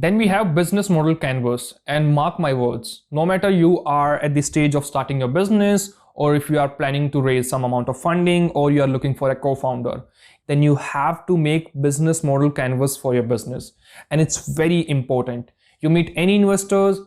Then we have business model canvas, and mark my words, no matter you are at the stage of starting your business, or if you are planning to raise some amount of funding, or you are looking for a co-founder, then you have to make business model canvas for your business. And it's very important. You meet any investors,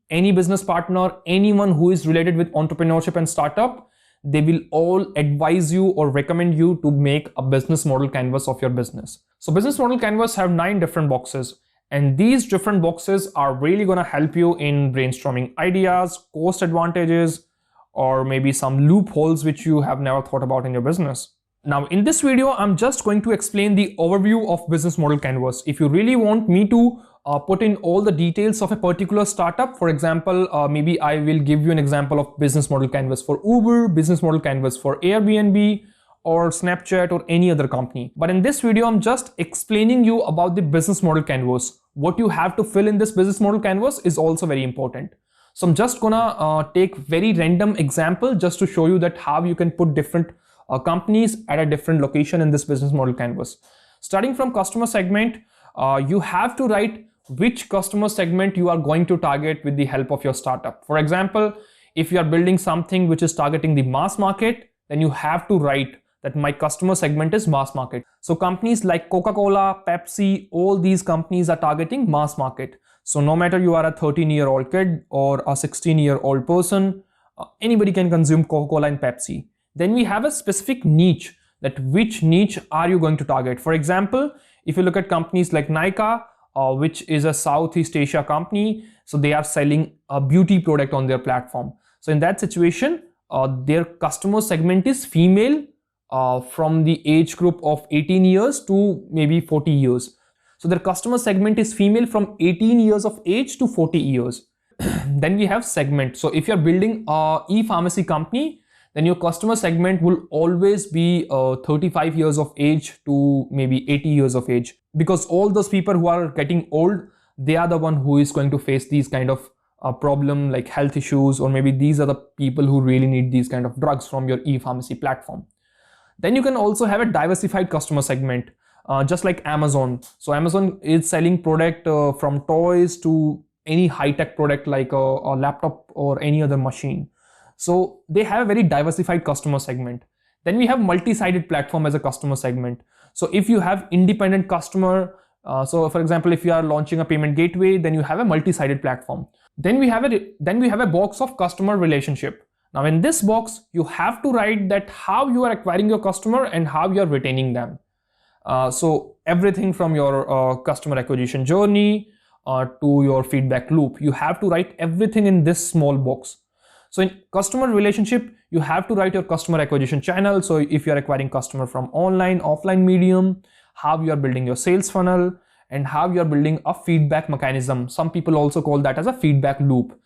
any business partner, anyone who is related with entrepreneurship and startup, they will all advise you or recommend you to make a business model canvas of your business. So business model canvas have 9 different boxes. And these different boxes are really going to help you in brainstorming ideas, cost advantages, or maybe some loopholes which you have never thought about in your business. Now, in this video, I'm just going to explain the overview of business model canvas. If you really want me to put in all the details of a particular startup, for example, maybe I will give you an example of business model canvas for Uber, business model canvas for Airbnb, or Snapchat, or any other company. But in this video, I'm just explaining you about the business model canvas. What you have to fill in this business model canvas is also very important. So I'm just gonna take very random example just to show you that how you can put different companies at a different location in this business model canvas. Starting from customer segment, you have to write which customer segment you are going to target with the help of your startup. For example, if you are building something which is targeting the mass market, then you have to write that my customer segment is mass market. So companies like Coca-Cola, Pepsi, all these companies are targeting mass market. So no matter you are a 13-year-old kid or a 16-year-old person, anybody can consume Coca-Cola and Pepsi. Then we have a specific niche, that which niche are you going to target. For example, if you look at companies like Nykaa, which is a Southeast Asia company, so they are selling a beauty product on their platform. So in that situation, their customer segment is female, from the age group of 18 years to maybe 40 years. So their customer segment is female from 18 years of age to 40 years. Then we have segment. So if you're building a e-pharmacy company, then your customer segment will always be 35 years of age to maybe 80 years of age, because all those people who are getting old, they are the one who is going to face these kind of problem like health issues, or maybe these are the people who really need these kind of drugs from your e-pharmacy platform. Then you can also have a diversified customer segment, just like Amazon. So Amazon is selling product from toys to any high-tech product like a laptop or any other machine. So they have a very diversified customer segment. Then we have multi-sided platform as a customer segment. So if you have independent customer, so for example, if you are launching a payment gateway, then you have a multi-sided platform. Then we have a box of customer relationship. Now in this box, you have to write that how you are acquiring your customer and how you are retaining them. So everything from your customer acquisition journey to your feedback loop, you have to write everything in this small box. So in customer relationship, you have to write your customer acquisition channel. So if you are acquiring customer from online, offline medium, how you are building your sales funnel, and how you are building a feedback mechanism. Some people also call that as a feedback loop.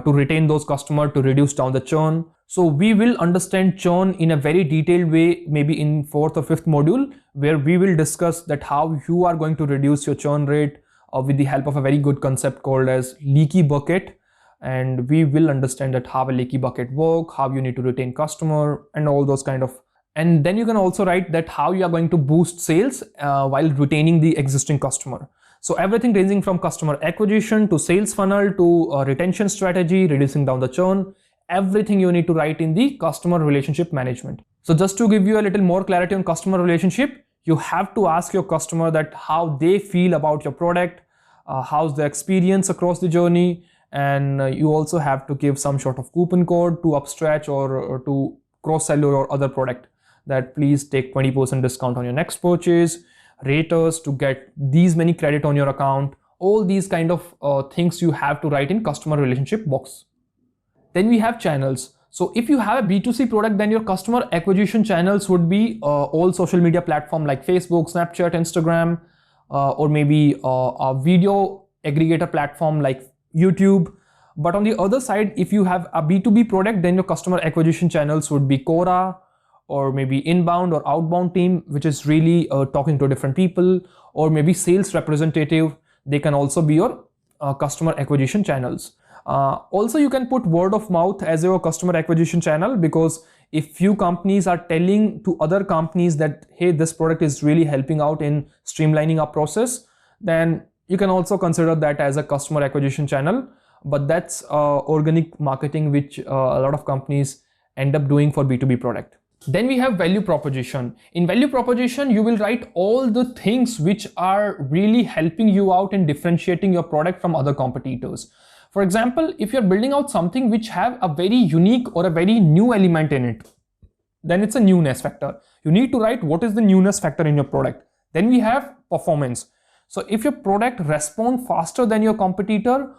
To retain those customers, to reduce down the churn. So we will understand churn in a very detailed way, maybe in 4th or 5th module, where we will discuss that how you are going to reduce your churn rate with the help of a very good concept called as leaky bucket. And we will understand that how a leaky bucket work, how you need to retain customer, and all those kind of. And then you can also write that how you are going to boost sales while retaining the existing customer. So everything ranging from customer acquisition to sales funnel to retention strategy, reducing down the churn, everything you need to write in the customer relationship management. So just to give you a little more clarity on customer relationship, you have to ask your customer that how they feel about your product, how's the experience across the journey, and you also have to give some sort of coupon code to upstretch or to cross-sell your other product, that please take 20% discount on your next purchase, rate us to get these many credit on your account. All these kind of things you have to write in customer relationship box. Then we have channels. So if you have a B2C product, then your customer acquisition channels would be all social media platform like Facebook, Snapchat, Instagram, or maybe a video aggregator platform like YouTube. But on the other side, if you have a B2B product, then your customer acquisition channels would be Quora, or maybe inbound or outbound team, which is really talking to different people, or maybe sales representative. They can also be your customer acquisition channels. Also, you can put word of mouth as your customer acquisition channel, because if few companies are telling to other companies that, hey, this product is really helping out in streamlining our process, then You can also consider that as a customer acquisition channel, but that's organic marketing, which a lot of companies end up doing for B2B product. Then we have value proposition. In value proposition, you will write all the things which are really helping you out in differentiating your product from other competitors. For example, if you're building out something which have a very unique or a very new element in it, then it's a newness factor. You need to write what is the newness factor in your product. Then we have performance. So if your product responds faster than your competitor,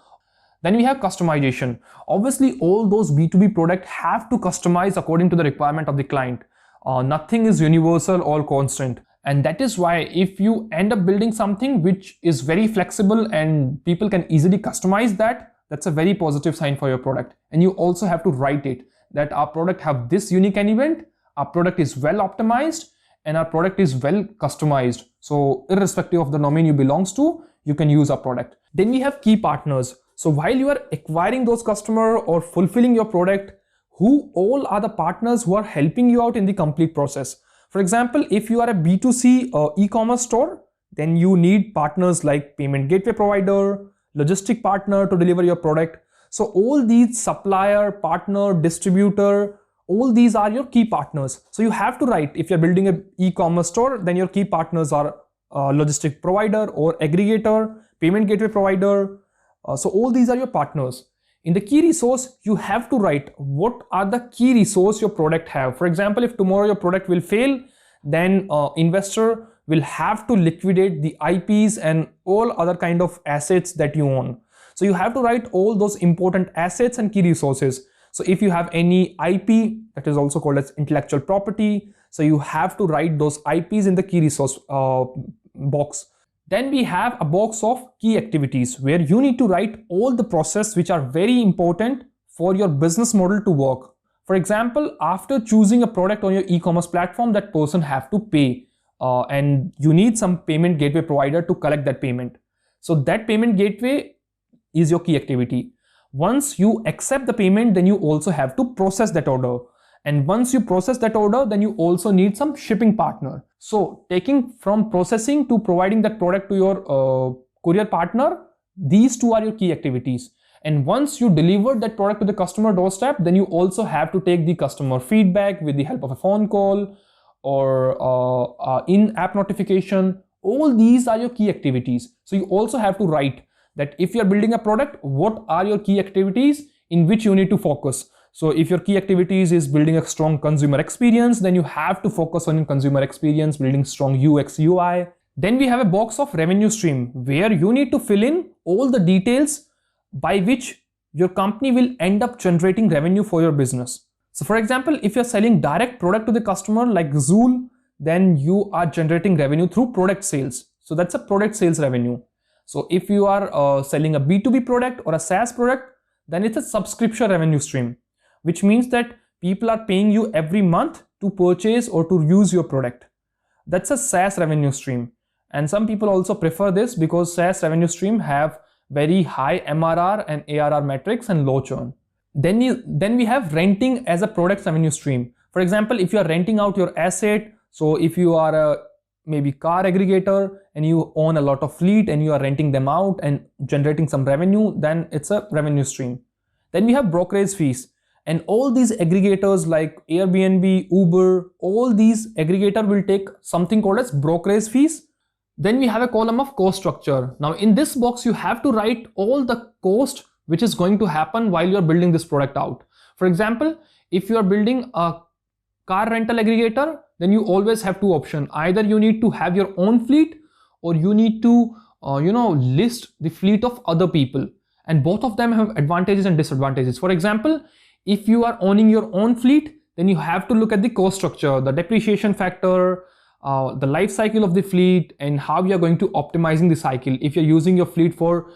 then we have customization. Obviously, all those B2B products have to customize according to the requirement of the client. Nothing is universal or constant. And that is why if you end up building something which is very flexible and people can easily customize that, that's a very positive sign for your product. And you also have to write it that our product have this unique element, our product is well optimized, and our product is well customized. So irrespective of the domain you belongs to, you can use our product. Then we have key partners. So while you are acquiring those customers or fulfilling your product, who all are the partners who are helping you out in the complete process? For example, if you are a B2C e-commerce store, then you need partners like payment gateway provider, logistic partner to deliver your product. So all these supplier, partner, distributor, all these are your key partners. So you have to write, if you're building an e-commerce store, then your key partners are logistic provider or aggregator, payment gateway provider. So all these are your partners. In the key resource, you have to write what are the key resource your product have. For example, if tomorrow your product will fail, then investor will have to liquidate the IPs and all other kind of assets that you own. So you have to write all those important assets and key resources. So if you have any IP, that is also called as intellectual property, so you have to write those IPs in the key resource box. Then we have a box of key activities where you need to write all the process which are very important for your business model to work. For example, after choosing a product on your e-commerce platform, that person have to pay and you need some payment gateway provider to collect that payment. So that payment gateway is your key activity. Once you accept the payment, then you also have to process that order. And once you process that order, then you also need some shipping partner. So taking from processing to providing that product to your courier partner, these two are your key activities. And once you deliver that product to the customer doorstep, then you also have to take the customer feedback with the help of a phone call or in-app notification. All these are your key activities. So you also have to write that if you're building a product, what are your key activities in which you need to focus. So if your key activities is building a strong consumer experience, then you have to focus on consumer experience, building strong UX, UI. Then we have a box of revenue stream where you need to fill in all the details by which your company will end up generating revenue for your business. So for example, if you're selling direct product to the customer like Zool, then you are generating revenue through product sales. So that's a product sales revenue. So if you are selling a B2B product or a SaaS product, then it's a subscription revenue stream, which means that people are paying you every month to purchase or to use your product. That's a SaaS revenue stream. And some people also prefer this because SaaS revenue stream have very high MRR and ARR metrics and low churn. Then we have renting as a product revenue stream. For example, if you are renting out your asset, so if you are a maybe car aggregator and you own a lot of fleet and you are renting them out and generating some revenue, then it's a revenue stream. Then we have brokerage fees. And all these aggregators like Airbnb, Uber, all these aggregator will take something called as brokerage fees. Then we have a column of cost structure. Now in this box, you have to write all the cost which is going to happen while you're building this product out. For example, if you are building a car rental aggregator, then you always have two options. Either you need to have your own fleet or you need to list the fleet of other people. And both of them have advantages and disadvantages. For example, if you are owning your own fleet, then you have to look at the cost structure, the depreciation factor, the life cycle of the fleet, and how you are going to optimizing the cycle. If you're using your fleet for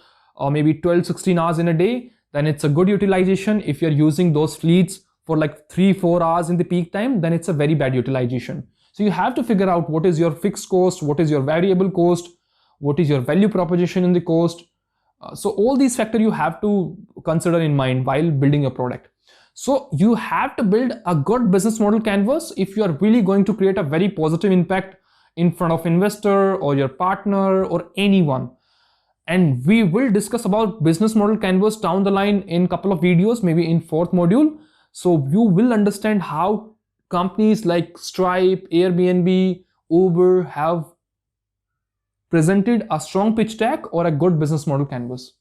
maybe 12-16 hours in a day, then it's a good utilization. If you're using those fleets for like 3-4 hours in the peak time, then it's a very bad utilization. So you have to figure out what is your fixed cost, what is your variable cost, what is your value proposition in the cost. So all these factors you have to consider in mind while building your product. So you have to build a good business model canvas if you are really going to create a very positive impact in front of investor or your partner or anyone. And we will discuss about business model canvas down the line in a couple of videos, maybe in fourth module. So you will understand how companies like Stripe, Airbnb, Uber have presented a strong pitch deck or a good business model canvas.